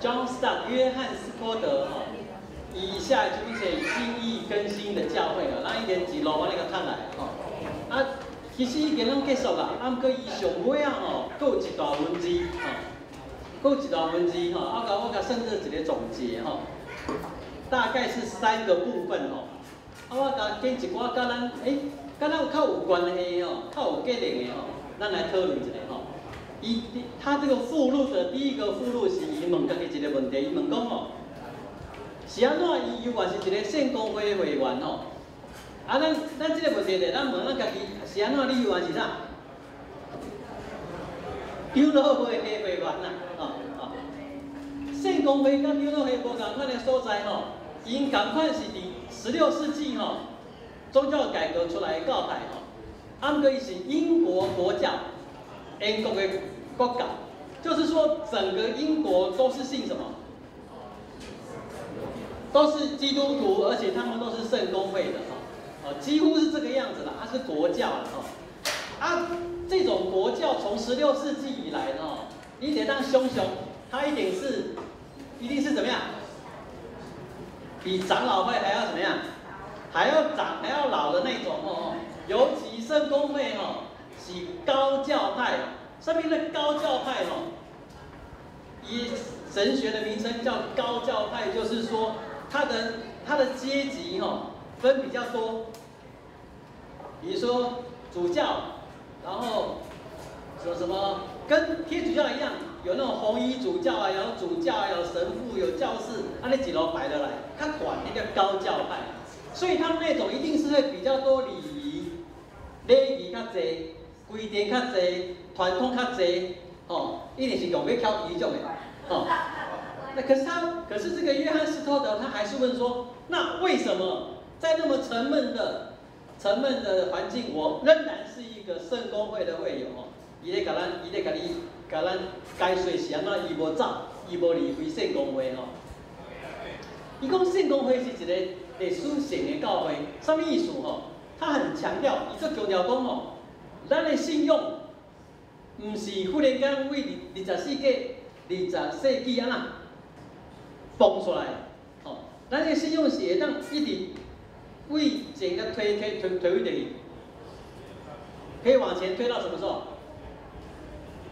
John Stott 约翰斯托德哈，以下就是新意更新的教会了，咱一年一路我那个看来吼，啊，其实已经拢结束啦，啊，毋过伊上尾啊吼，佫有一段文字吼，佫有一段文字吼，我甲算做一个总结吼，大概是3个部分吼，啊，我甲拣一寡甲咱甲咱较有关系吼，较有结连的吼，咱来讨论一下吼。他这个附录的第一个附录是伊问家己一个问题，伊问讲吼，是安怎伊犹原是一个圣公会的会员吼？啊，咱这个问题咧，咱问咱家己是安怎？你犹原是啥？长老会的会员啦，圣公会甲长老会无共款的所在吼，因共款是伫16世纪吼，宗教改革出来的教派吼，啊，毋过伊是英国国教。英国的国教，就是说整个英国都是信什么？都是基督徒，而且他们都是圣公会的哈，几乎是这个样子啦，它是国教啦哈。啊，这种国教从16世纪以来呢，你得当熊，它一定是怎么样？比长老会还要怎么样？还要老的那种哦，尤其圣公会哦。是高教派，上面的高教派哦，以神学的名称叫高教派，就是说它的阶级哦分比较多，比如说主教，然后什么跟天主教一样，有那种红衣主教啊，有主教啊，有神父，有教士，啊那几楼摆得来，他管那个高教派，所以他们那种一定是会比较多礼仪较多。规定较济，传统较济，一定是用要挑一种的，那可是这个约翰斯托德他还是问说，那为什么在那么沉闷的环境，我仍然是一个圣公会的会友伊咧甲咱解说是安怎，伊无走，伊无离开圣公会伊讲圣公会是一个历史性的教会，什么意思他很强调，伊足强调讲咱的信用，唔是忽然间为20世纪安那蹦出来，咱的信用是会当一直为前个推回去，可以往前推到什么时候？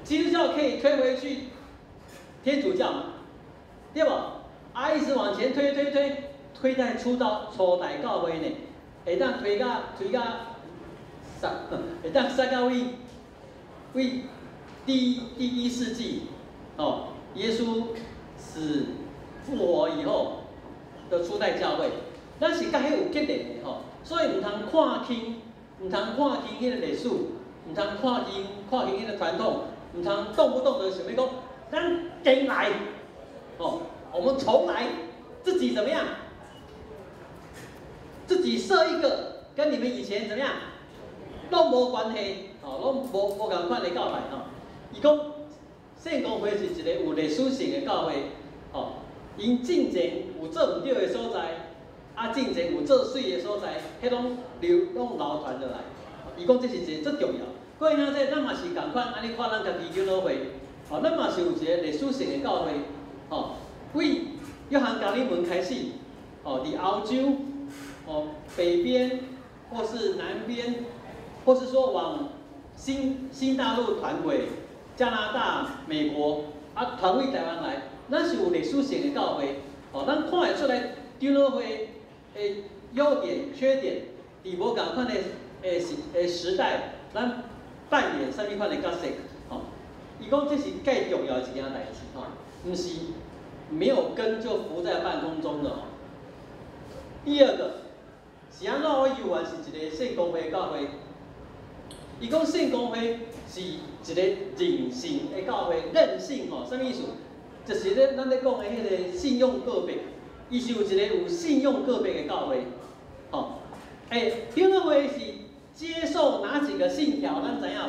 基督教可以推回去天主教嘛，对不？一直往前推在初代教会呢，会当推到会当塞到为第1世纪耶稣死复活以后的初代教会，咱是甲迄有结连的所以唔通看轻迄个历史，唔通看轻迄个传统，唔通动不动的想要讲，咱进来我们重来，自己怎么样？自己设一个跟你们以前怎么样？拢无关系，拢无共款的教派伊讲圣公会是一个有历史性的教会，因进前有做唔对的所在，进前有做水的所在，迄拢流传落来。伊讲这是一个最重要。各位兄弟，咱嘛是共款，安尼看咱家己长老会，咱嘛是有一个历史性的教会，为约翰加里门开始，伫欧洲，北边或是南边。或是说往新大陆传回加拿大、美国，传回台湾来，咱是有历史性的教会，咱看会出来长老会的优点、缺点，伫无共款的时代，咱扮演什么款的角色？伊讲这是介重要的一件代志，不是没有根就浮在半空中的。第二个，是安怎我犹原是一个圣公会教会。伊讲圣公会是一个任性的教会，任性什么意思？就是咧，咱咧讲的迄个信用个别，伊是有一个有信用个别的教会，长老会是接受哪几个信条？咱知影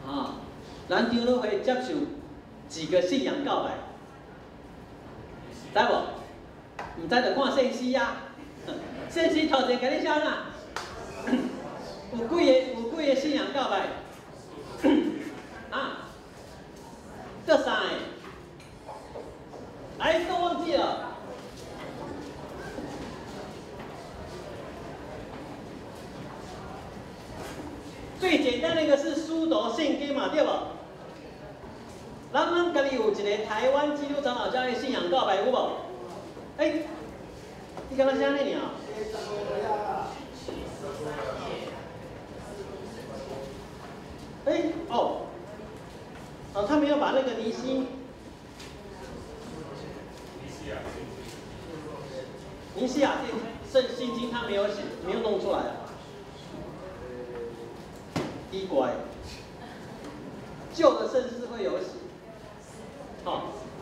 无？咱长老会接受几个信仰教派？知无？唔知就看圣诗啊。圣诗头前甲你写哪？有几个信仰教派？对无？咱们家己有一个台湾基督长老教会信仰告白有无？你敢若写安尼尔？他没有把那个尼西亚圣心经他没有写，没有弄出来啊。奇怪，旧的圣诗会有写，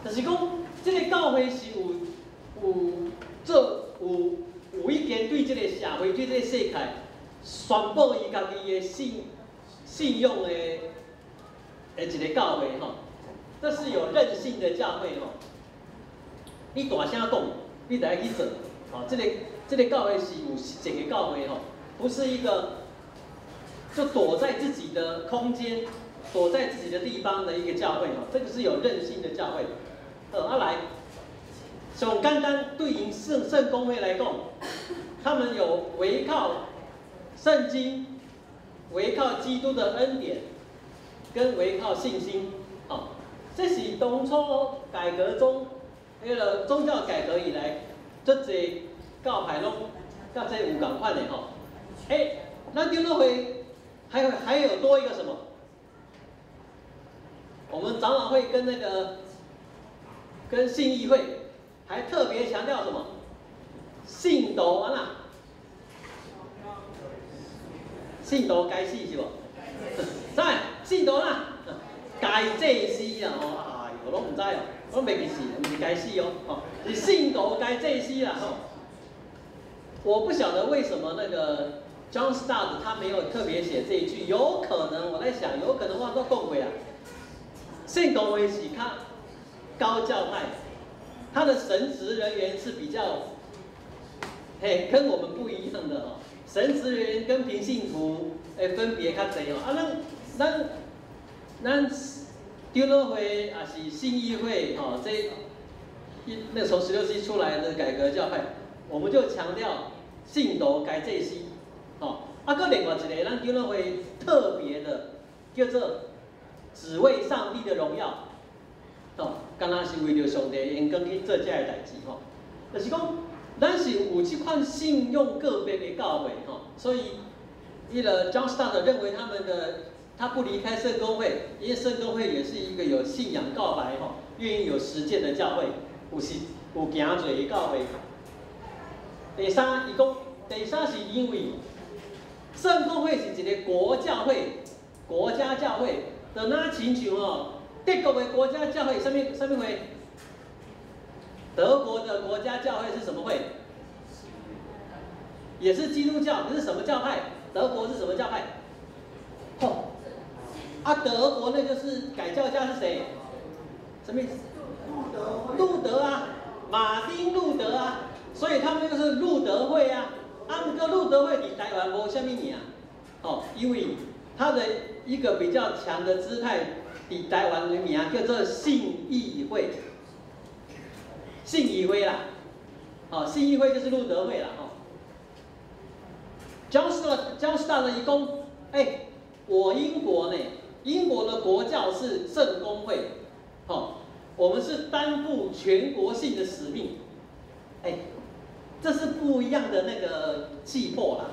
就是讲，这个教会是有一件对这个社会、对这个世界宣布伊家己的信用的一个教会这是有韧性的教会你大声讲，你就要去做这个教会是有实际的教会不是一个就躲在自己的空间、躲在自己的地方的一个教会这个是有韧性的教会。来，上简单对于圣公会来讲，他们有围靠圣经、围靠基督的恩典，跟围靠信心。这是当初改革中那个宗教改革以来，这些教派拢甲这有共款的咱长老会还有多一个什么？我们长老会跟信义会还特别强调什么？信徒啊啦，信徒该死是无？在信徒啦，该祭司啊哎呦，拢唔知哦，拢袂记死，唔是该死哦，是信徒该祭司啦我不晓得为什么那个 John Stott 他没有特别写这一句，有可能我在想，有可能我都讲过啊。圣公会是高教派，他的神职人员是比较，跟我们不一样的神职人员跟平信徒分别较侪咱长老会也是信义会那从16世纪出来的改革教派，我们就强调信徒该祭司。搁另外一个，咱长老会特别的叫做只为上帝的荣耀，敢若是为着上帝因讲去做这个代志就是讲，咱是有这款信用个别的教会所以John Stott 认为他不离开圣公会，因为圣公会也是一个有信仰告白愿意有实践的教会，有行做的教会。第三，是因为圣公会是一个国教会、国家教会，就那亲像德国的国家教会什么会？德国的国家教会是什么会？也是基督教，可是什么教派？德国是什么教派？德国那个是改教家是谁？什么意思？路德啊，马丁路德啊，所以他们就是路德会啊。不过路德会比台湾无什么名因为他的一个比较强的姿态，比台湾的名叫做信义会。信义会啦，信义会就是路德会啦John Stott 的义工，我英国呢？英国的国教是圣公会，我们是担负全国性的使命，这是不一样的那个气魄啦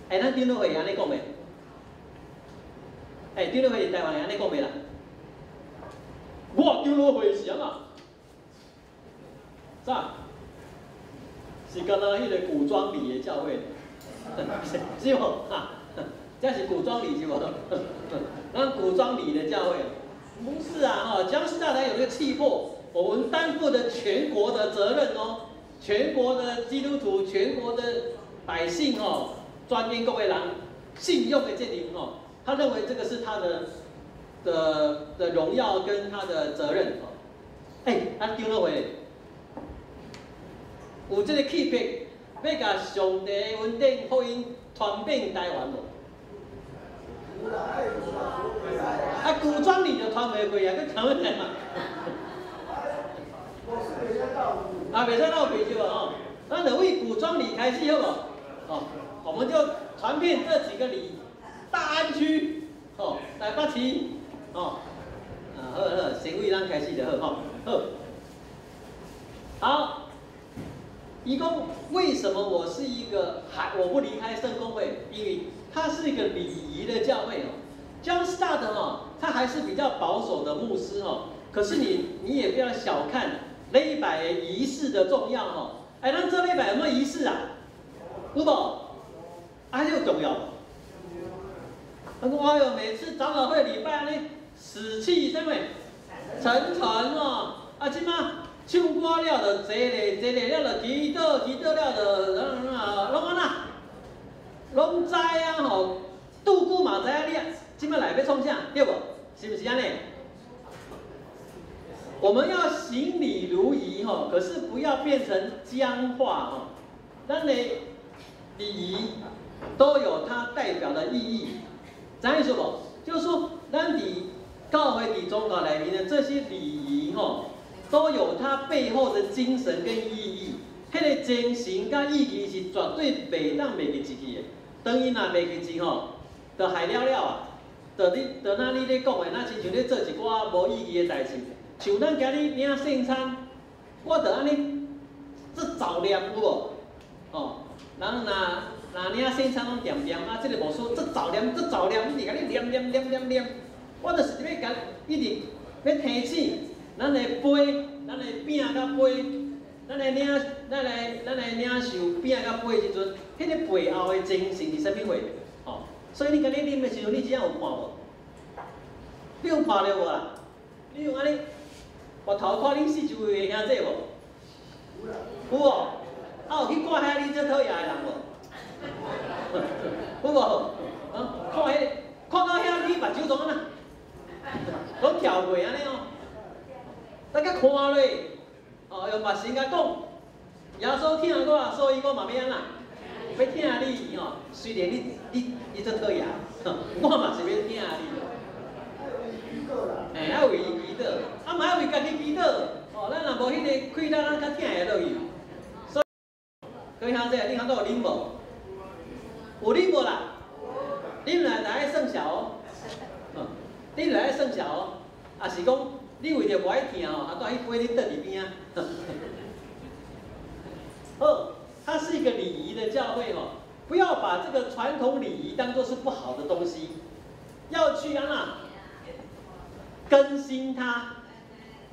咱长老会安尼讲袂？长老会台湾安尼讲袂啦？我长老会是安怎？啥？是跟那迄个古装礼的教会，是无？这是古装礼是无？那古装礼的教会，不是啊John Stott他有这个气魄，我们担负的全国的责任全国的基督徒、全国的百姓专业各位人信用的这点他认为这个是他的荣耀跟他的责任咱长老会有这个气魄，要甲上帝的恩典福音传遍台湾无？古装礼就传袂过啊，佮传袂来嘛。袂使闹脾气无咱就为古装礼开始好无？我们就传遍这几个里，大安区、台北市、哦，先为咱开始就好吼，好。义工为什么我是一个我不离开圣公会？因为它是一个礼仪的教会哦。John Stott 哦，他还是比较保守的牧师哦。可是你也不要小看礼拜的仪式的重要哦。哎，咱这礼拜有没有仪式啊？有无？啊，有重要。我哟，每次长老会礼拜呢，死气什么沉沉哦，啊，即马。唱歌了就坐咧了就祈祷了就拢安那，拢知啊吼，拄久嘛知影你即摆来要创啥，对无？是不是安尼？我们要行礼如仪吼，可是不要变成僵化吼。咱的礼仪都有它代表的意义，知意思无？就是说，咱伫教会伫宗教内面的这些礼仪吼。都有它背后的精神跟意义，迄个精神甲意义是绝对袂当袂记进去的。当伊若袂记进吼，就害了了啊！就那你咧讲的，那亲像咧做一寡无意义的代志，像咱今日领圣餐，我就安尼这早念有无？哦，人若领圣餐拢念念啊，这个无说这早念，一直甲你念，我就是要甲一直要提醒。咱的杯，咱的饼甲杯，咱的领受饼甲杯时阵，迄个背后的精神是啥物货？哦，所以你今日啉的时阵，你只有看无？你有看到无啦？你有安尼，我头看恁四周围的兄弟无？有哦，啊有去看遐恁这讨厌的人无？有无？啊，看到遐你目睭怎啊？拢跳过安尼哦。大家看落，哦，用目神甲讲，耶稣听我，所以我嘛要安那，要听你吼。虽然你做讨厌，我嘛是要听你。哎，要为伊祈祷，啊，嘛要为家己祈祷。哦，咱若无迄个开导，咱较听会落去。所以，各位兄弟，你看到有啉无？有啉无啦？啉来就爱算小哦，啉来爱算小哦，啊是讲。你为着无爱听哦，啊，带去杯你倒伫边啊。它是一个礼仪的教会哦，不要把这个传统礼仪当作是不好的东西，要去安那更新它，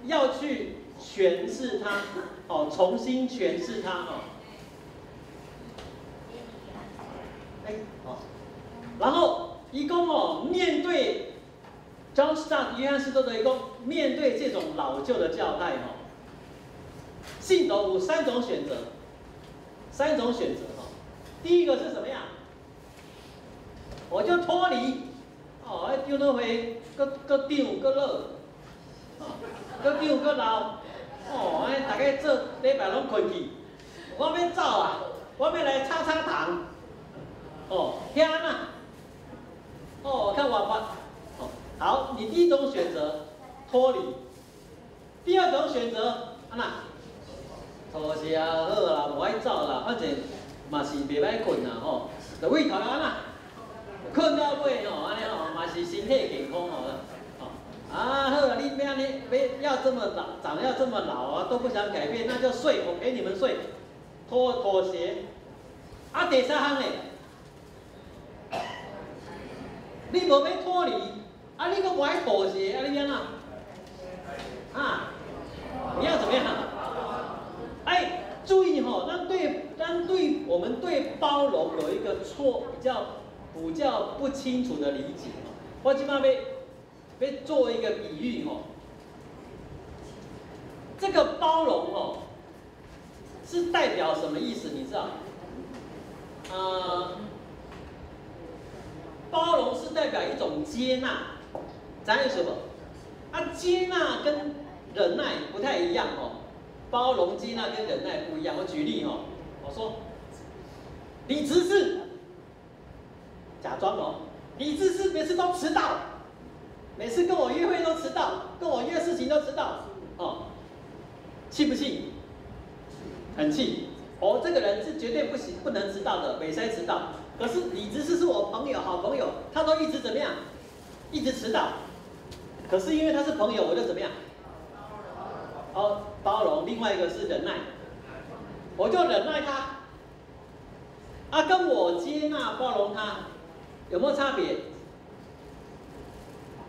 要去诠释它，哦，重新诠释它哦。然后一共哦，面对。John Stott 约翰斯多德讲，面对这种老旧的教派哈，信徒有三种选择哈。第一个是什么样？我就脱离，哦，丢那回，搁丢搁落，啊，搁丢搁老，哦，大家做礼拜拢困去，我要走啊，我要来擦糖，哦，遐呐，哦，看我吧。好，你第一种选择脱离，第二种选择安那，拖车好啦，无爱走啦，反正嘛是袂歹困啦吼，就为头安那，困到尾吼，安尼吼嘛是身体健康吼啦，啊好啦，你要安尼要这么老，长要这么老啊，都不想改变，那就睡，我陪你们睡，妥协，啊第三项嘞，你无要脱离。啊！你个不爱妥协，啊！你安那？啊！你要怎么样？哎，注意吼，我们对包容有一个比较不清楚的理解。我今摆要做一个比喻吼，这个包容哦，是代表什么意思？你知道？包容是代表一种接纳。咱有什么？啊，接纳跟忍耐不太一样哦。包容、接纳跟忍耐不一样。我举例哦，我说，李执事，假装哦，李执事每次都迟到，每次跟我约会都迟到，跟我约事情都迟到，哦，气不气？很气。哦，这个人是绝对不能迟到的，每次迟到。可是李执事是我朋友，好朋友，他都一直怎么样？一直迟到。可是因为他是朋友，我就怎么样？哦，包容。另外一个是忍耐，我就忍耐他。啊，跟我接纳包容他，有没有差别？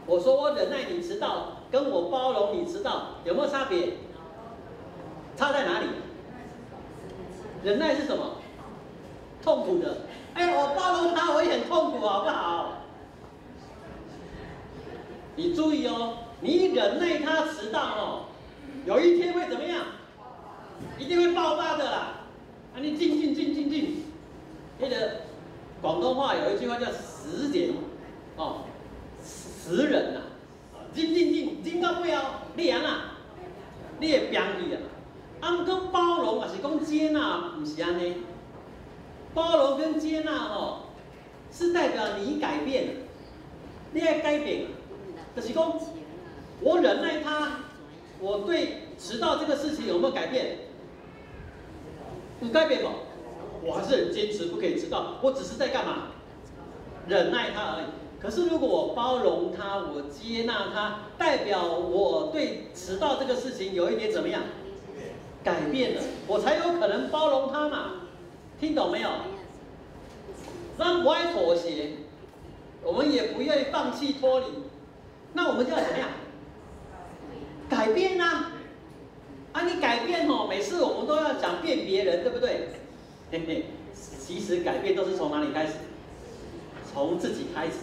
我说我忍耐你迟到，跟我包容你迟到，有没有差别？差在哪里？忍耐是什么？痛苦的。哎，我包容他，我也很痛苦，好不好？你注意哦，你忍耐他迟到哦，有一天会怎么样？一定会爆炸的啦！啊，你进，那个广东话有一句话叫死忍哦，死忍呐，进到尾后，你安啊，你会变去啊。啊，讲包容也是讲接纳，不是安尼。包容跟接纳哦，是代表你改变了，你要改变，就是讲我忍耐他，我对迟到这个事情有没有改变？有改变不？我还是很坚持不可以迟到，我只是在干嘛？忍耐他而已。可是如果我包容他，我接纳他，代表我对迟到这个事情有一点怎么样？改变了，我才有可能包容他嘛。听懂没有？那不爱妥协，我们也不愿意放弃脱离，那我们就要怎么样？改变啊！啊，你改变哦，每次我们都要讲变别人，对不对？嘿嘿，其实改变都是从哪里开始？从自己开始。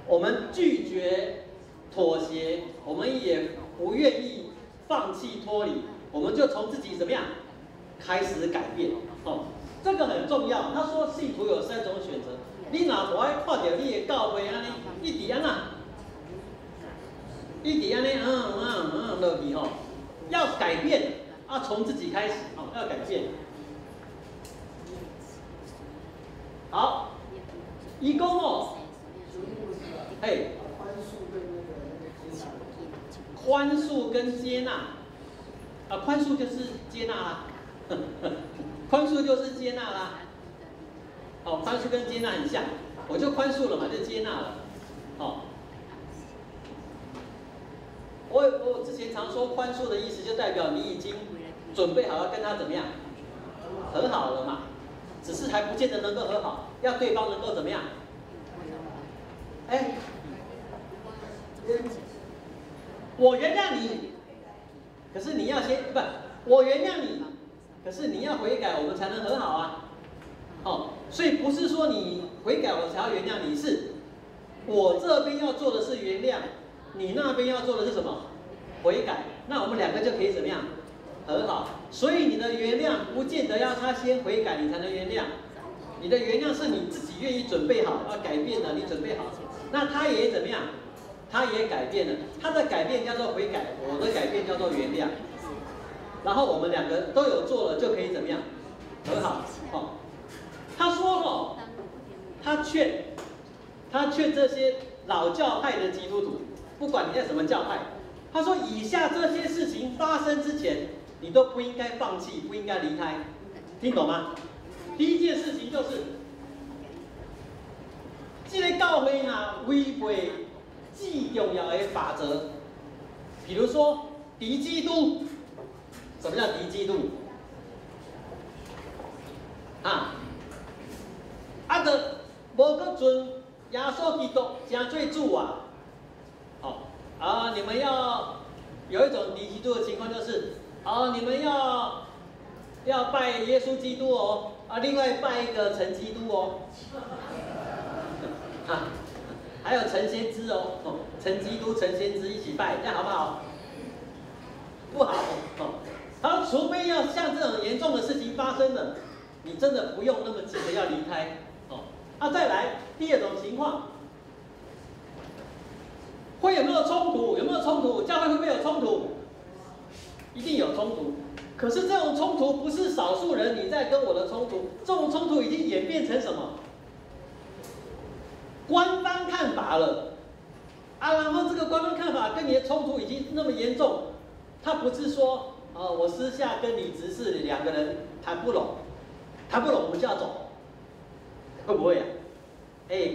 我们拒绝妥协，我们也不愿意放弃脱离，我们就从自己怎么样开始改变哦。这个很重要。他说信徒有3种选择，你若无爱看到你的教会安尼，一直安那，一直安尼落去吼，要改变啊，从自己开始哦，要改变。好，义工哦，嘿，宽恕跟接纳，啊，宽恕就是接纳啦。宽恕就是接纳啦，哦，宽恕跟接纳很像，我就宽恕了嘛，就接纳了，哦。我之前常说宽恕的意思，就代表你已经准备好要跟他怎么样和好了嘛，只是还不见得能够和好，要对方能够怎么样？哎，我原谅你，可是你要先不，我原谅你。可是你要悔改，我们才能和好啊！哦，所以不是说你悔改我才要原谅你，是我这边要做的是原谅，你那边要做的是什么？悔改。那我们2个就可以怎么样和好？所以你的原谅不见得要他先悔改，你才能原谅。你的原谅是你自己愿意准备好要改变的，你准备好，那他也怎么样？他也改变了，他的改变叫做悔改，我的改变叫做原谅。然后我们2个都有做了，就可以怎么样和好？哦，他说哦，他劝这些老教派的基督徒，不管你在什么教派，他说以下这些事情发生之前，你都不应该放弃，不应该离开，听懂吗？第一件事情就是，这个教会呢违背最重要的法则，比如说敌基督。什么叫敌基督？啊，就无搁尊耶稣基督成做主啊！哦，你们要有一种敌基督的情况，就是你们要拜耶稣基督哦，另外拜一个陈基督哦，还有陈先知哦，陈基督、陈先知一起拜，这样好不好？不好哦。他除非要像这种严重的事情发生了，你真的不用那么急着要离开哦。再来第2种情况，会有没有冲突？有没有冲突？教会会不会有冲突？一定有冲突。可是这种冲突不是少数人你在跟我的冲突，这种冲突已经演变成什么？官方看法了然后这个官方看法跟你的冲突已经那么严重，他不是说。我私下跟你执事2个人谈不拢我们就要走，会不会啊？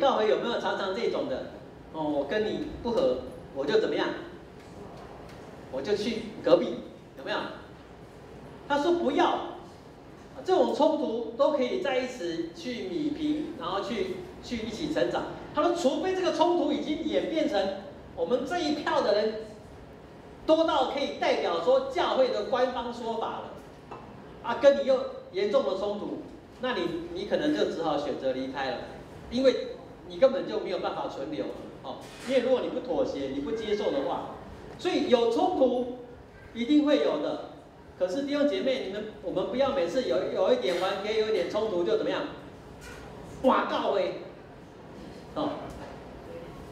教会有没有常常这种的？我跟你不合，我就怎么样？我就去隔壁，有没有？他说不要，这种冲突都可以在一起去弭平，然后去一起成长。他说，除非这个冲突已经演变成我们这一票的人多到可以代表说教会的官方说法了，啊，跟你又严重的冲突，那你可能就只好选择离开了，因为你根本就没有办法存留了，哦，因为如果你不妥协，你不接受的话，所以有冲突一定会有的。可是弟兄姐妹，我们不要每次有一点完，可以有一点冲突就怎么样？哇告喂，哦，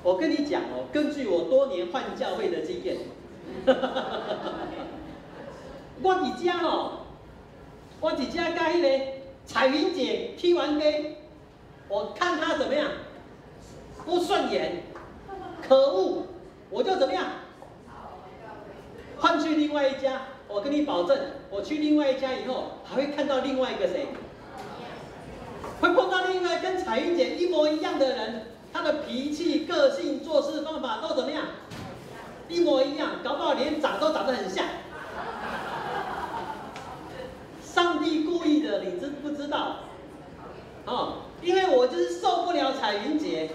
我跟你讲哦，根据我多年换教会的经验，我伫家哦，我伫家跟迄个彩云姐踢完飞，我看她怎么样不顺眼，可恶，我就怎么样换去另外一家。我跟你保证，我去另外一家以后，还会看到另外一个谁，会碰到另外跟彩云姐一模一样的人，他的脾气、个性、做事方法都怎么样，一模一样，搞不好连长都长得很像。上帝故意的，你知不知道？哦，因为我就是受不了彩云姐，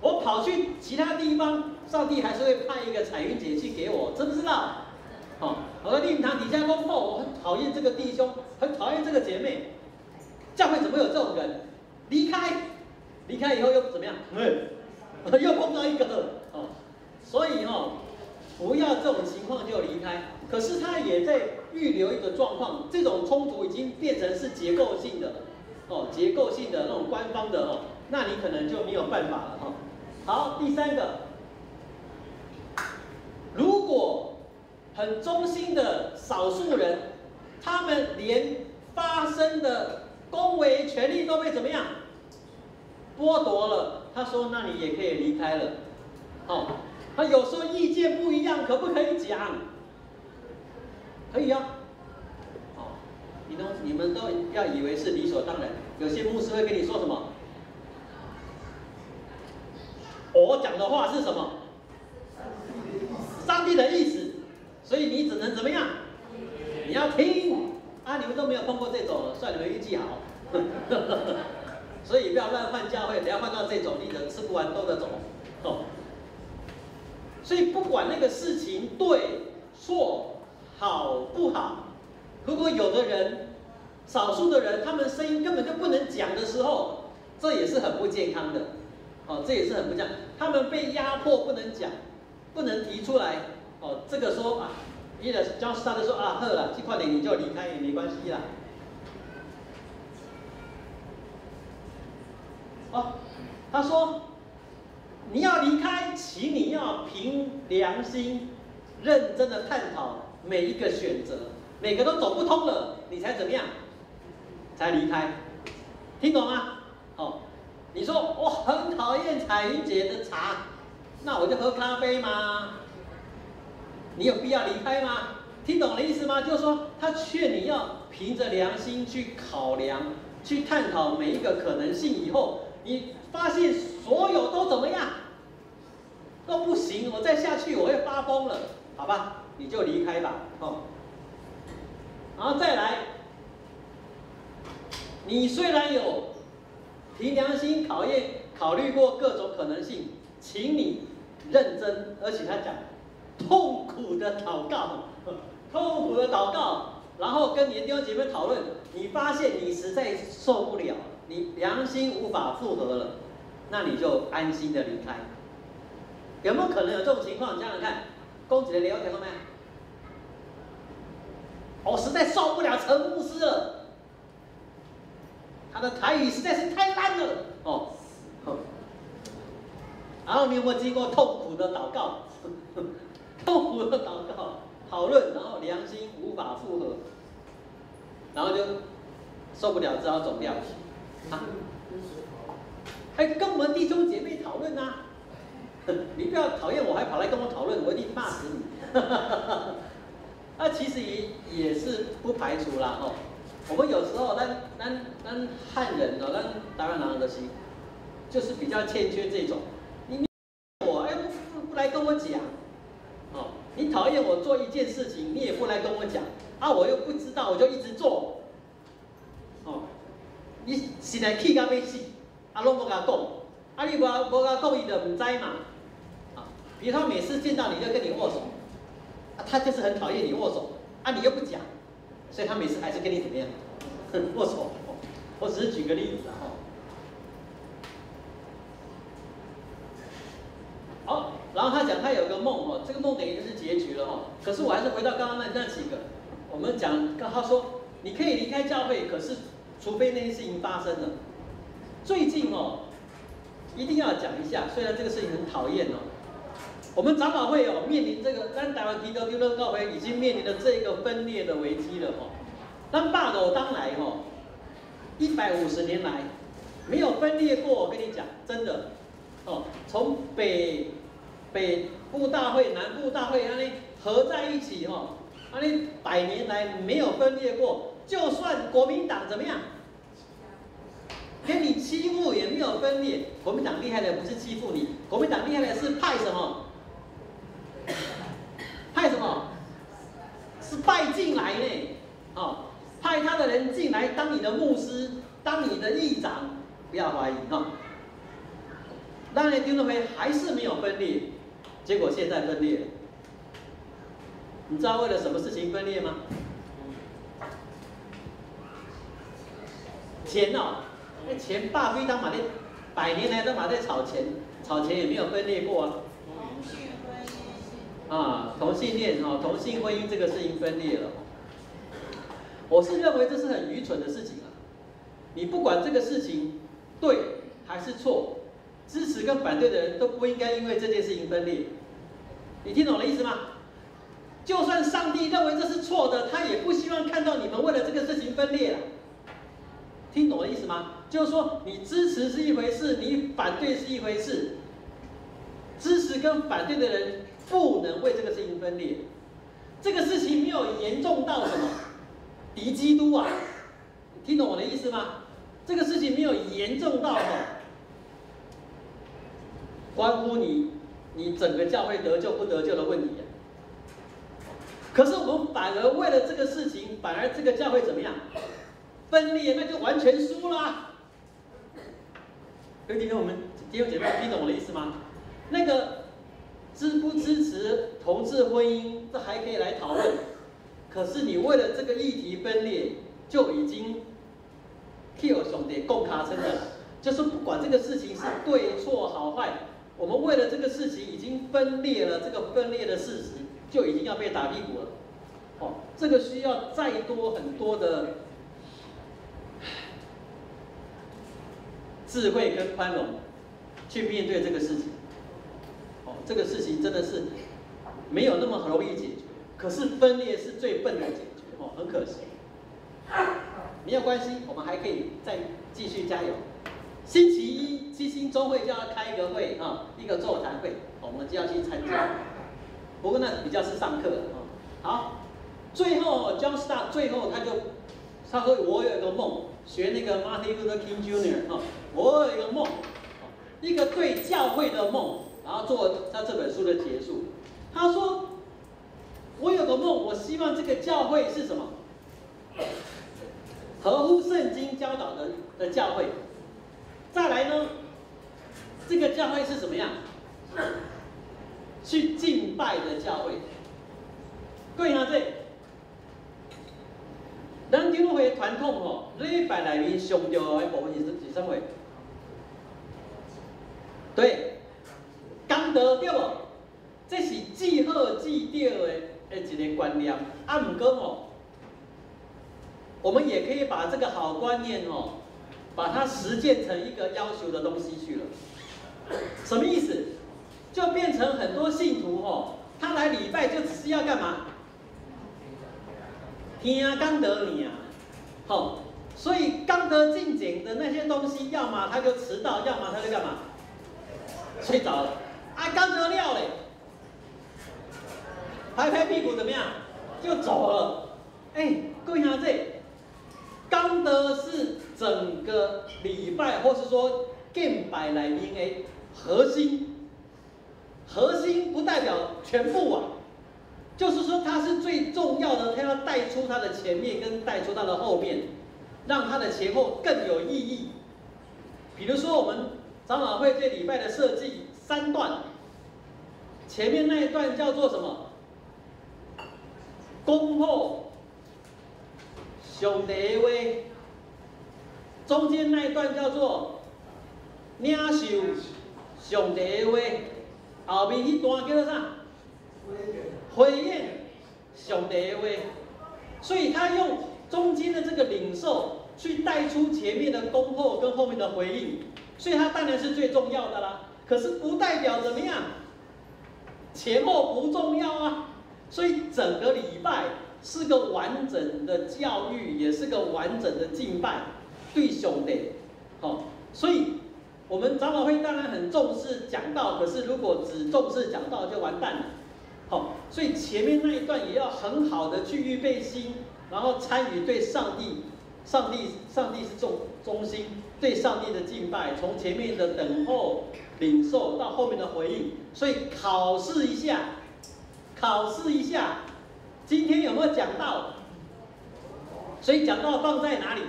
我跑去其他地方，上帝还是会派一个彩云姐去给我，知不知道？哦，我在灵堂底下公后，我很讨厌这个弟兄，很讨厌这个姐妹。教会怎么有这种人？离开以后又怎么样？又碰到一个哦，所以哦，不要这种情况就离开。可是他也在预留一个状况，这种冲突已经变成是结构性的哦，结构性的那种官方的哦，那你可能就没有办法了哈。好，第三个，如果很忠心的少数人，他们连发声的恭维权利都被怎么样剥夺了？他说：“那你也可以离开了。”哦，他有时候意见不一样，可不可以讲？可以啊。哦，你们都要以为是理所当然。有些牧师会跟你说什么？我讲的话是什么？上帝的意思。所以你只能怎么样？你要听啊！你们都没有碰过这种，算你们运气好。所以不要乱换教会，等下换到这种，你人吃不完兜着走。哦。所以不管那个事情对错好不好，如果有的人，少数的人，他们声音根本就不能讲的时候，这也是很不健康的。哦，这也是很不健康。他们被压迫不能讲，不能提出来。哦，这个说啊，伊的教师他就说啊，好了，这块点你就离开也没关系啦。哦，他说你要离开，请你要凭良心，认真的探讨每一个选择，每个都走不通了，你才怎么样？才离开，听懂吗？哦，你说我很讨厌彩云姐的茶，那我就喝咖啡吗？你有必要离开吗？听懂的意思吗？就是说，他劝你要凭着良心去考量、去探讨每一个可能性以后，你发现所有都怎么样，都不行，我再下去我会发疯了，好吧？你就离开吧，哦。然后再来，你虽然有凭良心考虑过各种可能性，请你认真，而且他讲。痛苦的祷告，痛苦的祷告，然后跟你的弟兄姐妹讨论，你发现你实在受不了，你良心无法负荷了，那你就安心的离开。有没有可能有这种情况？你想想看，公子的聊天了没？我实在受不了陈牧师了，他的台语实在是太烂了哦。然后你有没有经过痛苦的祷告？痛苦的祷告、讨论，然后良心无法负荷，然后就受不了，只好走掉。啊，跟我们弟兄姐妹讨论啊！你不要讨厌我，还跑来跟我讨论，我一定骂死你。那其实也是不排除啦哦。我们有时候咱汉人哦，咱台湾人的心，就是比较欠缺这种。你我不来跟我讲。你讨厌我做一件事情，你也不来跟我讲，啊，我又不知道，我就一直做，哦，你实在气到要死，啊，拢无甲讲，啊，你无甲讲，伊就唔知嘛，啊，比如他每次见到你就跟你握手，啊，他就是很讨厌你握手，啊，你又不讲，所以他每次还是跟你怎么样，握手。我只是举个例子啊。好，然后他讲他有个梦哦，这个梦等于就是结局了哦。可是我还是回到刚刚那几个，我们讲，他说你可以离开教会，可是除非那件事情发生了。最近哦，一定要讲一下，虽然这个事情很讨厌哦，我们长老会哦面临这个，咱台湾基督教会已经面临了这个分裂的危机了哦。咱霸斗当来哦。150年来没有分裂过，我跟你讲，真的，哦，从北部大会、南部大会，安尼合在一起，哦，安尼100年来没有分裂过，就算国民党怎么样，跟你欺负也没有分裂。国民党厉害的不是欺负你，国民党厉害的是派什么？派什么？是拜进来呢，哦。派他的人进来当你的牧师，当你的议长，不要怀疑哈。当然，丁乐会还是没有分裂，结果现在分裂了。你知道为了什么事情分裂吗？钱哦，那钱霸非当马的，100年来都马在炒钱，炒钱也没有分裂过啊。啊，同性恋哦，同性婚姻这个事情分裂了。我是认为这是很愚蠢的事情啊！你不管这个事情对还是错，支持跟反对的人都不应该因为这件事情分裂。你听懂我的意思吗？就算上帝认为这是错的，他也不希望看到你们为了这个事情分裂了。听懂我的意思吗？就是说，你支持是一回事，你反对是一回事。支持跟反对的人不能为这个事情分裂。这个事情没有严重到什么？敌基督啊，听懂我的意思吗？这个事情没有严重到关乎你整个教会得救不得救的问题啊。可是我们反而为了这个事情，反而这个教会怎么样？分裂，那就完全输了啊。各位弟兄姐妹，听懂我的意思吗？那个支不支持同志婚姻，这还可以来讨论。可是你为了这个议题分裂，就已经 kill 兄弟共卡称的了，就是不管这个事情是对错好坏，我们为了这个事情已经分裂了，这个分裂的事实就已经要被打屁股了。哦，这个需要再多很多的智慧跟宽容去面对这个事情。哦，这个事情真的是没有那么容易解决。可是分裂是最笨的解决，哦，很可惜。没有关系，我们还可以再继续加油。星期一基金周会就要开一个会啊，一个座谈会，我们就要去参加。不过那比较是上课啊。好，最后 John Stott 最后他说我有一个梦，学那个 Martin Luther King Jr. 啊，我有一个梦，一个对教会的梦，然后做他这本书的结束。他说。我有个梦，我希望这个教会是什么？合乎圣经教导的教会。再来呢，这个教会是什么样？去敬拜的教会。各位兄弟，咱基督会传统吼，礼拜内面上重要的部分是什么？对，功德对不？这是既好既对的。一个观念，啊，不过哦，我们也可以把这个好观念哦，把它实践成一个要求的东西去了。什么意思？就变成很多信徒哦，他来礼拜就只是要干嘛？听刚得你啊，好，所以刚得进简的那些东西，要么他就迟到，要么他就干嘛？睡着了。啊，刚得了嘞。拍拍屁股怎么样？就走了。各位兄弟，刚德是整个礼拜，或是说敬拜内面的核心。核心不代表全部啊，就是说它是最重要的，它要带出它的前面跟带出它的后面，让它的前后更有意义。比如说我们长老会这礼拜的设计3段，前面那一段叫做什么？恭候上帝的话，中间那一段叫做领受上帝的话，后面一段叫做啥？回应上帝的话。所以他用中间的这个领受去带出前面的恭候跟后面的回应，所以它当然是最重要的啦。可是不代表怎么样，前后不重要啊。所以整个礼拜是个完整的教育，也是个完整的敬拜，对上帝。好，所以我们长老会当然很重视讲道，可是如果只重视讲道就完蛋了。好，所以前面那一段也要很好的去预备心，然后参与对上帝是中心，对上帝的敬拜，从前面的等候、领受到后面的回应。所以考试一下，今天有没有讲到？所以讲到放在哪里？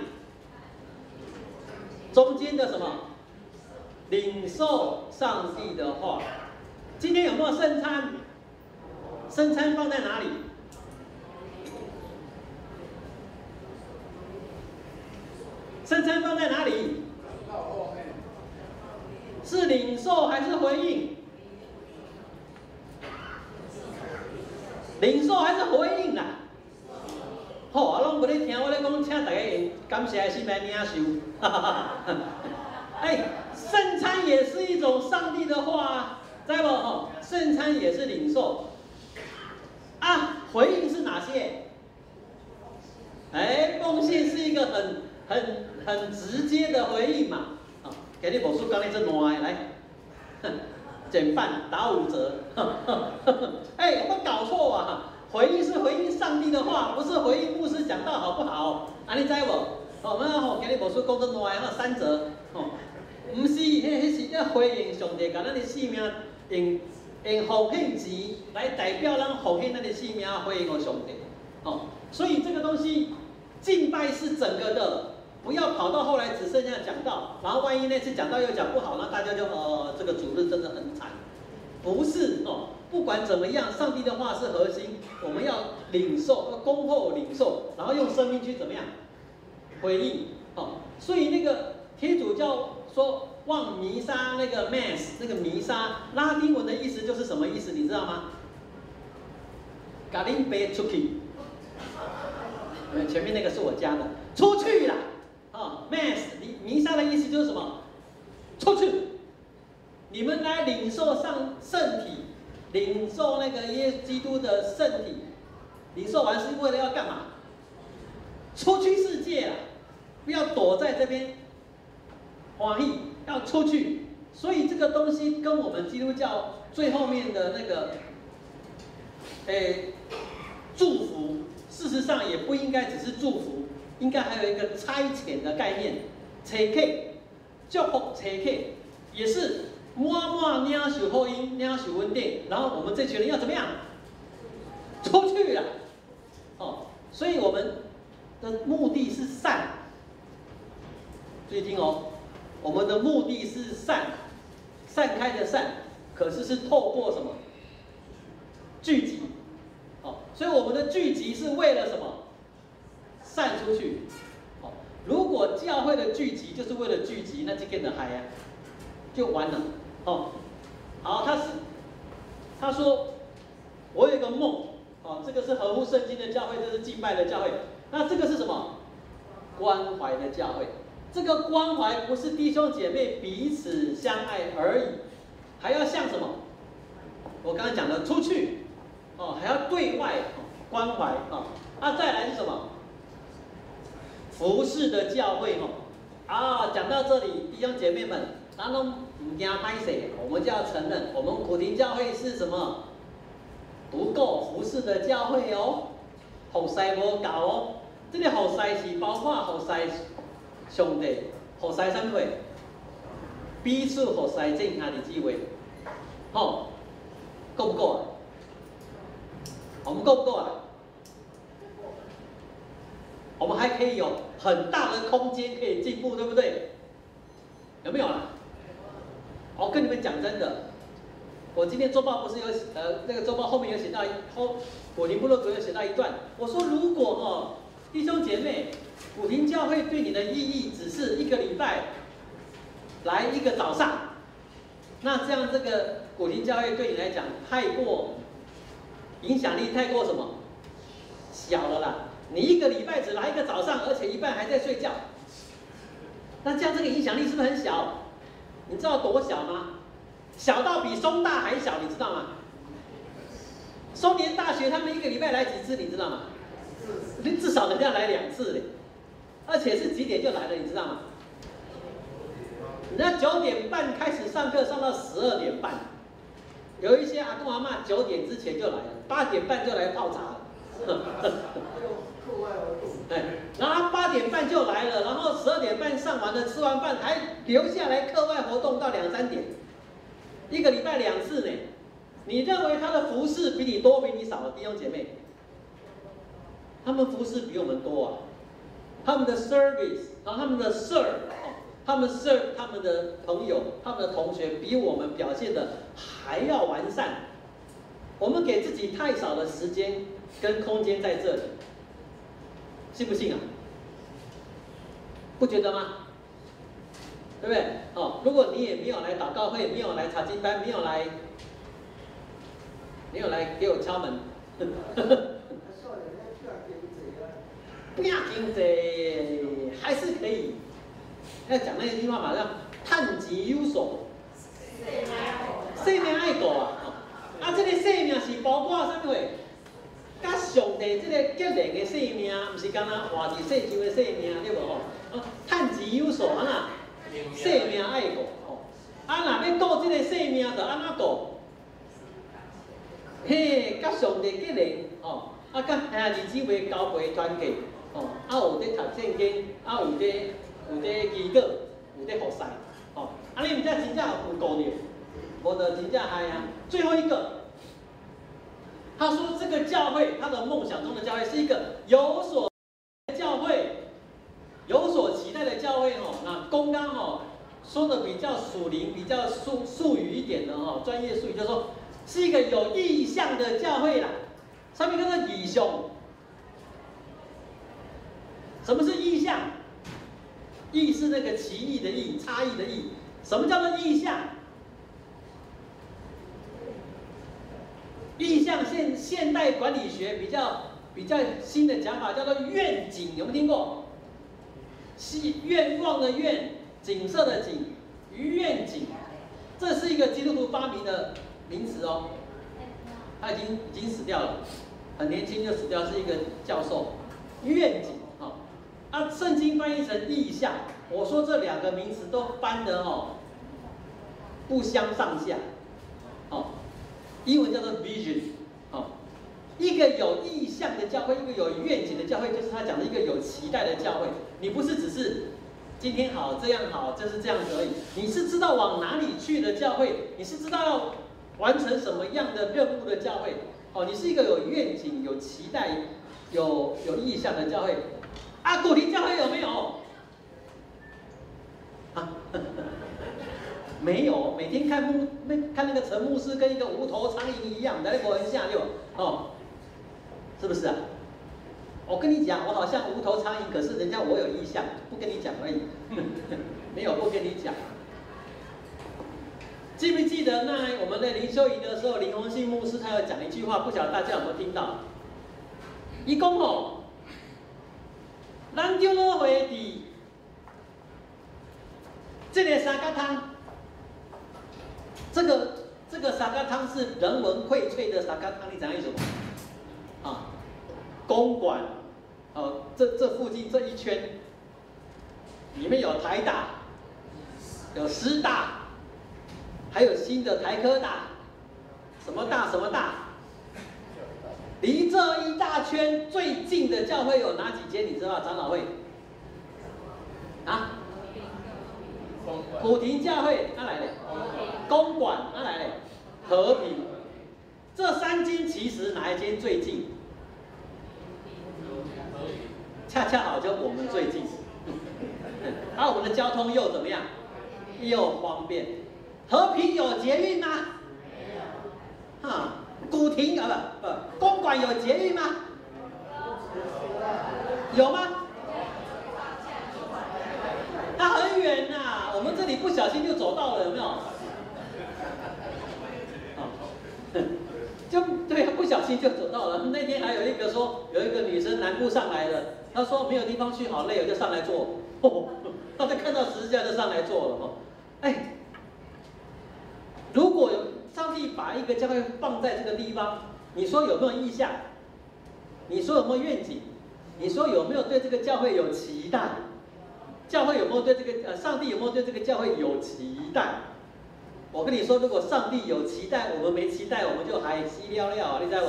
中间的什么？领受上帝的话。今天有没有圣餐？圣餐放在哪里？圣餐放在哪里？是领受还是回应？领受还是回应啦？好，我拢无咧听，我咧讲，请大家用感谢的心来领受。圣餐也是一种上帝的话啊，知不？吼，圣餐也是领受。啊，回应是哪些？奉献是一个很直接的回应嘛。啊，给你魔术刚才这暖来，减半打5折。有没有搞错啊？回应是回应上帝的话，不是回应牧师讲道，好不好？啊，你知不？我们给你魔术讲这暖3折。不是，迄是要回应上帝，把咱的性命用奉献钱来代表咱奉献咱的性命，回应上帝。所以这个东西敬拜是整个的，不要跑到后来只剩下讲道，然后万一那次讲道又讲不好，那大家就这个主日真的很惨。不是不管怎么样，上帝的话是核心，我们要领受，要恭候领受，然后用生命去怎么样回应。所以那个天主教说望弥撒那个 mass 那个弥撒，拉丁文的意思就是什么意思？你知道吗？嘎林贝出去，前面那个是我加的，出去啦。mass 弥撒的意思就是什么？出去，你们来领受上圣体，领受那个耶稣基督的圣体，领受完是为了要干嘛？出去世界啦，不要躲在这边欢喜。要出去，所以这个东西跟我们基督教最后面的那个，祝福，事实上也不应该只是祝福，应该还有一个差遣的概念，差客，祝福差客，也是满领受福音，领受恩典，然后我们这群人要怎么样？出去了，所以我们的目的是善，注意听哦。我们的目的是散开的散，可是是透过什么？聚集。所以我们的聚集是为了什么？散出去。如果教会的聚集就是为了聚集，那就跟着嗨呀，就完了。好，他说我有一个梦，这个是合乎圣经的教会，这是敬拜的教会。那这个是什么？关怀的教会。这个关怀不是弟兄姐妹彼此相爱而已，还要像什么？我刚才讲的出去，还要对外关怀再来是什么？服侍的教会讲到这里，弟兄姐妹们，咱都唔惊歹势，我们就要承认，我们苦亭教会是什么？不够服侍的教会哦，服侍无够哦。这个服侍是包括服侍上帝，服侍什么？彼此服侍正下的机会，够不够啊？我们够不够啊？我们还可以有很大的空间可以进步，对不对？有没有啦？我跟你们讲真的，我今天周报不是有那个周报后面有写到古亭部落格有写到一段，我说如果弟兄姐妹，古亭教会对你的意义只是1个礼拜来1个早上，那这样这个古亭教会对你来讲太过影响力太过什么小了啦。你1个礼拜只来1个早上，而且一半还在睡觉，那这样这个影响力是不是很小？你知道多小吗？小到比松大还小，你知道吗？松年大学他们1个礼拜来几次，你知道吗？你至少人家来2次嘞，而且是几点就来了，你知道吗？人家9点半开始上课，上到12点半，有一些阿公阿嬷9点之前就来了，8点半就来泡茶了。对，然后8点半就来了，然后12点半上完了，吃完饭还留下来课外活动到2、3点，1个礼拜2次呢。你认为他的服事比你多比你少，弟兄姐妹？他们服事比我们多啊，他们的 service， 然后他们的 serve， 他们 serve 他们的朋友、他们的同学，比我们表现的还要完善。我们给自己太少的时间跟空间在这里，信不信啊？不觉得吗？对不对？如果你也没有来祷告会，没有来查经班，没有来给我敲门，不要紧济，还是可以。要讲那句话嘛，叫趁钱有数，生命爱过啊！这个生命是包括啥物货？甲上帝这个结连的生命，不是干那活伫世上的生命，对无？趁钱有数，安那生命爱过。若要顾这个生命，就安怎顾？甲上帝结连，甲兄弟姊妹交陪团结，有在读圣经，有在祈祷，有在服侍，安尼毋才真正有顾着，无就真正嗨啊！最后一个，他说这个教会，他的梦想中的教会是一个有所教会，有所期待的教会那刚刚说的比较属灵、比较术语一点的专业术语，就是说是一个有意向的教会啦。上面叫做意向。什么是意向？意是那个奇异的异，差异的异。什么叫做意向？意向现代管理学比较新的讲法叫做愿景，有没有听过？是愿望的愿，景色的景，愿景，这是一个基督徒发明的名词哦。他已经死掉了，很年轻就死掉，是一个教授。愿景圣经翻译成意象，我说这2个名词都翻得不相上下，英文叫做 vision， 一个有意向的教会，一个有愿景的教会，就是他讲的一个有期待的教会。你不是只是今天好这样好，就是这样子而已，你是知道往哪里去的教会，你是知道要完成什么样的任务的教会。你是一个有愿景、有期待、有意向的教会。古亭教会有没有？没有，每天看那个陈牧师跟一个无头苍蝇一样，在那很像是不是啊？我跟你讲，我好像无头苍蝇，可是人家我有意向，不跟你讲而已，没有不跟你讲。记不记得那我们的灵修营的时候，林宏信牧师他有讲一句话，不晓得大家有没有听到？他说咱长老会伫这个沙咖汤，这个沙咖汤是人文荟萃的沙咖汤，你知道意思吗？公馆，这附近这一圈，里面有台大，有师大，还有新的台科大，什么大什么大。离这一大圈最近的教会有哪几间？你知道吗？长老会古亭教会哪来的？公馆哪来的？和平。这3间其实哪一间最近？恰恰好就我们最近。而我们的交通又怎么样？又方便。和平有捷运吗？没有。哈，古亭公馆有捷运吗？有吗？它很远呐，我们这里不小心就走到了，有没有？就对，不小心就走到了。那天还有一个说，有一个女生南部上来的，她说没有地方去，好累，我就上来坐。她就看到十字架就上来坐了。哎，如果上帝把一个教会放在这个地方，你说有没有意向？你说有没有愿景？你说有没有对这个教会有期待？教会有没有对这个上帝有没有对这个教会有期待？我跟你说，如果上帝有期待，我们没期待，我们就海稀了了，你知道不？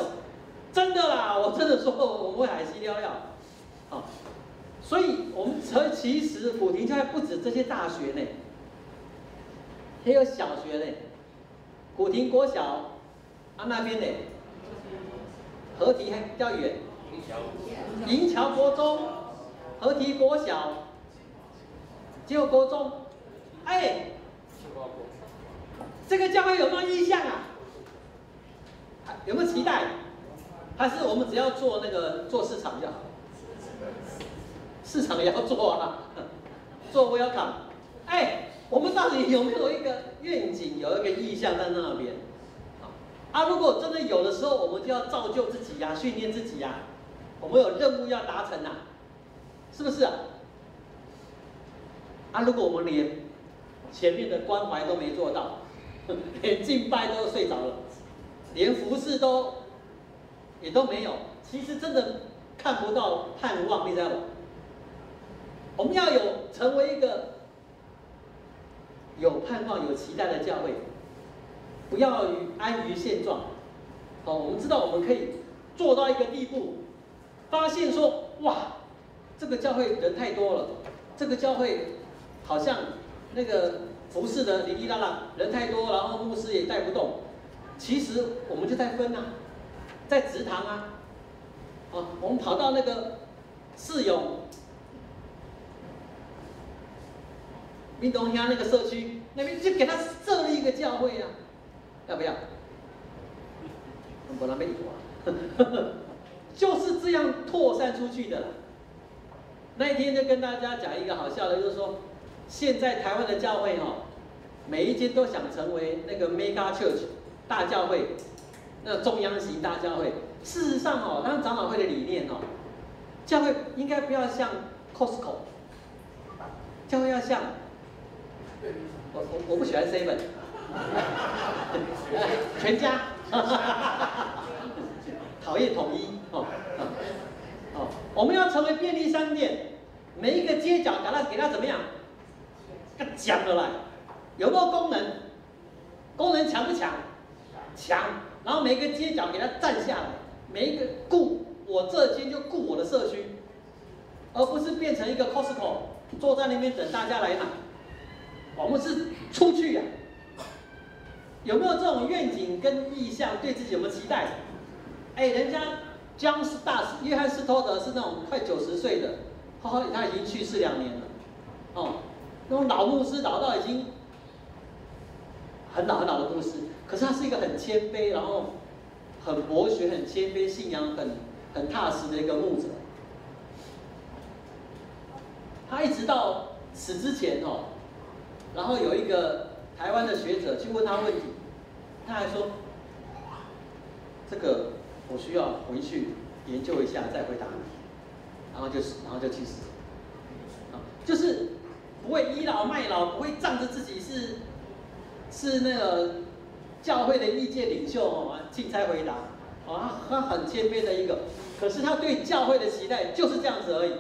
真的啦，我真的说我们会海稀了了。好，所以我们其实古亭教会不止这些大学呢，还有小学呢，古亭国小啊那边呢，河堤还比较远，银桥国中、河堤国小、结果国中，哎。这个教会有没有意向啊？有没有期待？还是我们只要做做市场就好？市场也要做啊，做welcome。哎，我们到底有没有一个愿景，有一个意向在那边？啊，如果真的有的时候，我们就要造就自己呀，训练自己呀。我们有任务要达成啊，是不是啊？啊，如果我们连前面的关怀都没做到，连敬拜都睡着了，连服侍也都没有，其实真的看不到盼望，你知道吗？我们要成为一个有盼望、有期待的教会，不要安于现状。我们知道我们可以做到一个地步，发现说，哇，这个教会人太多了，这个教会好像那个服侍的哩哩啦啦，人太多，然后牧师也带不动。其实我们就在分啊，在职堂啊，我们跑到那个世勇运动乡那个社区那边，就给他设立一个教会啊，要不要？我那边就是这样扩散出去的啦。那一天就跟大家讲一个好笑的，就是说，现在台湾的教会每一间都想成为那个 mega church 大教会，那中央型大教会。事实上他们长老会的理念教会应该不要像 Costco， 教会要像我不喜欢 Seven， 全家，讨厌统一我们要成为便利商店，每一个街角给它怎么样？给它讲了来，有没有功能？功能强不强？强。然后每个街角给它站下来，每一个顾我这间就顾我的社区，而不是变成一个 Costco， 坐在那边等大家来买。我们是出去啊，有没有这种愿景跟意向？对自己有没有期待？人家John Stott 约翰斯托德是那种快90岁的，他已经去世2年了，那种老牧师老到已经很老的牧师，可是他是一个很谦卑，然后很博学、很谦卑、信仰很踏实的一个牧者。他一直到死之前然后有一个台湾的学者去问他问题，他还说这个我需要回去研究一下再回答你，然后就去死，就是不会倚老卖老，不会仗着自己是那个教会的意见领袖钦差回答，他很谦卑的一个，可是他对教会的期待就是这样子而已，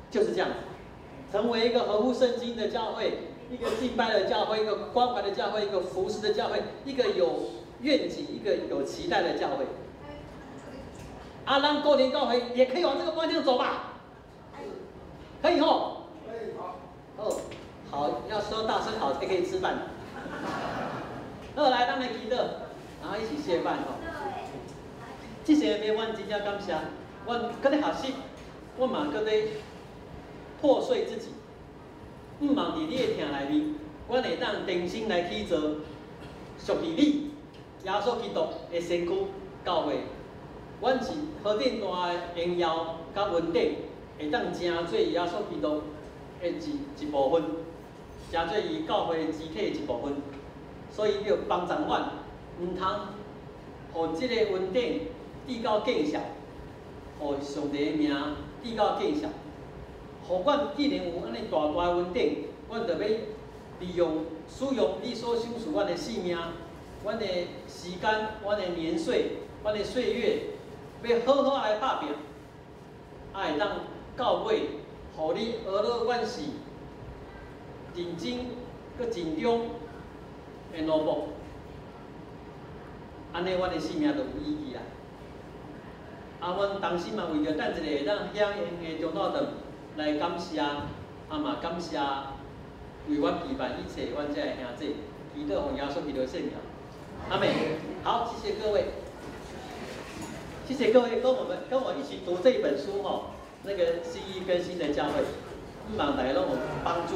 就是这样子，成为一个合乎圣经的教会，一个敬拜的教会，一个关怀的教会，一个服侍的教会，一个有愿景、一个有期待的教会。让过年教会也可以往这个方向走吧？可以好，要说大声好才可以吃饭。来，当然记得，后一起谢饭吼。这些面阮真正感谢，阮搁咧学习，阮嘛搁咧破碎自己，毋茫伫你的听内面，阮会当定心来去做属于你耶稣基督的身躯教会。阮是何等大的荣耀甲稳定，会当成做耶稣基督的一部分，成做伊教会肢体的一部分。所以要帮助阮，毋通互即个稳定递到见效，互上帝的名递到见效。互阮既然有安尼大大的稳定，阮就要利用使用你所赏赐阮的性命、阮的时间、阮的年岁、阮的岁月，要好好来打拼，会当到尾，互你学了阮是认真佮尽忠的奴仆，安尼阮的性命就有意义啦。阮当时嘛为着等一个会当响应的中道长来感谢，嘛感谢为阮陪伴一切阮这的兄弟，祈祷奉耶稣基督圣名，阿们。好，谢谢各位，谢谢各位跟我一起读这一本书那个新一更新的教会，希望大家让我们帮助